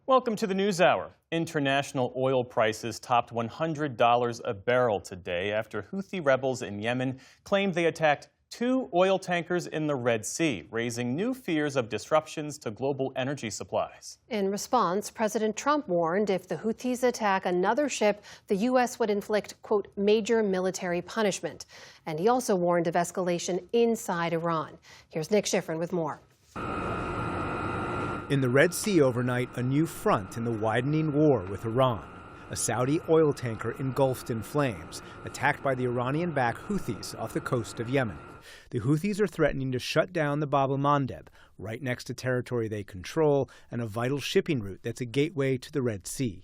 Welcome to the News Hour. International oil prices topped $100 a barrel today after Houthi rebels in Yemen claimed they attacked 2 oil tankers in the Red Sea, raising new fears of disruptions to global energy supplies. In response, President Trump warned if the Houthis attack another ship, the U.S. would inflict, quote, major military punishment. And he also warned of escalation inside Iran. Here's Nick Schifrin with more. In the Red Sea overnight, a new front in the widening war with Iran. A Saudi oil tanker engulfed in flames, attacked by the Iranian-backed Houthis off the coast of Yemen. The Houthis are threatening to shut down the Bab el-Mandeb, right next to territory they control and a vital shipping route that's a gateway to the Red Sea.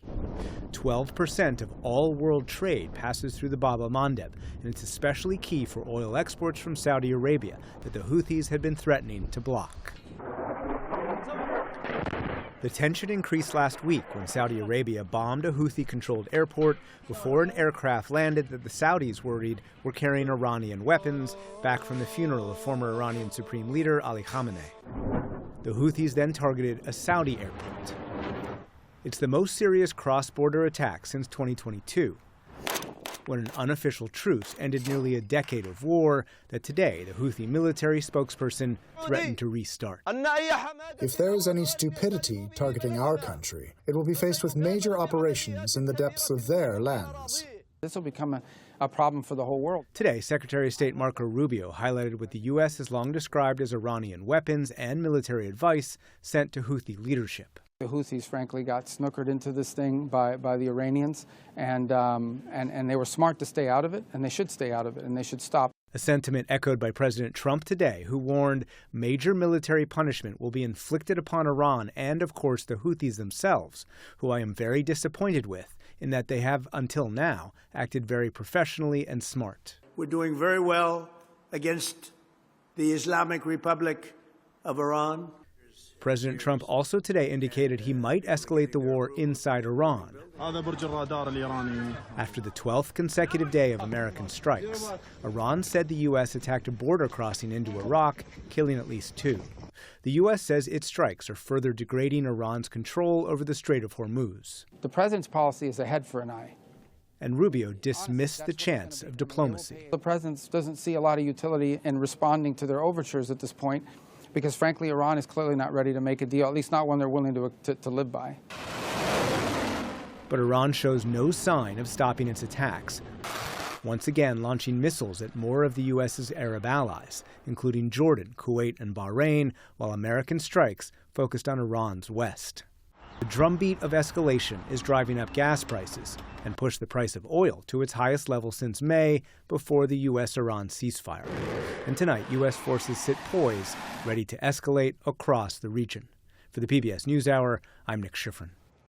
12% of all world trade passes through the Bab el-Mandeb, and it's especially key for oil exports from Saudi Arabia that the Houthis had been threatening to block. The tension increased last week when Saudi Arabia bombed a Houthi-controlled airport before an aircraft landed that the Saudis worried were carrying Iranian weapons back from the funeral of former Iranian Supreme Leader Ali Khamenei. The Houthis then targeted a Saudi airport. It's the most serious cross-border attack since 2022, when an unofficial truce ended nearly a decade of war that today the Houthi military spokesperson threatened to restart. If there is any stupidity targeting our country, it will be faced with major operations in the depths of their lands. This will become a problem for the whole world. Today, Secretary of State Marco Rubio highlighted what the U.S. has long described as Iranian weapons and military advice sent to Houthi leadership. The Houthis, frankly, got snookered into this thing by the Iranians, and they were smart to stay out of it, and they should stay out of it, and they should stop. A sentiment echoed by President Trump today, who warned major military punishment will be inflicted upon Iran and, of course, the Houthis themselves, who I am very disappointed with in that they have, until now, acted very professionally and smart. We're doing very well against the Islamic Republic of Iran. President Trump also today indicated he might escalate the war inside Iran after the 12th consecutive day of American strikes. Iran said the U.S. attacked a border crossing into Iraq, killing at least 2. The U.S. says its strikes are further degrading Iran's control over the Strait of Hormuz. The president's policy is a head for an eye. And Rubio dismissed the chance of diplomacy. The president doesn't see a lot of utility in responding to their overtures at this point, because frankly, Iran is clearly not ready to make a deal, at least not one they're willing to live by. But Iran shows no sign of stopping its attacks, once again launching missiles at more of the U.S.'s Arab allies, including Jordan, Kuwait, and Bahrain, while American strikes focused on Iran's west. The drumbeat of escalation is driving up gas prices and pushed the price of oil to its highest level since May, before the U.S.-Iran ceasefire. And tonight, U.S. forces sit poised, ready to escalate across the region. For the PBS News Hour, I'm Nick Schifrin.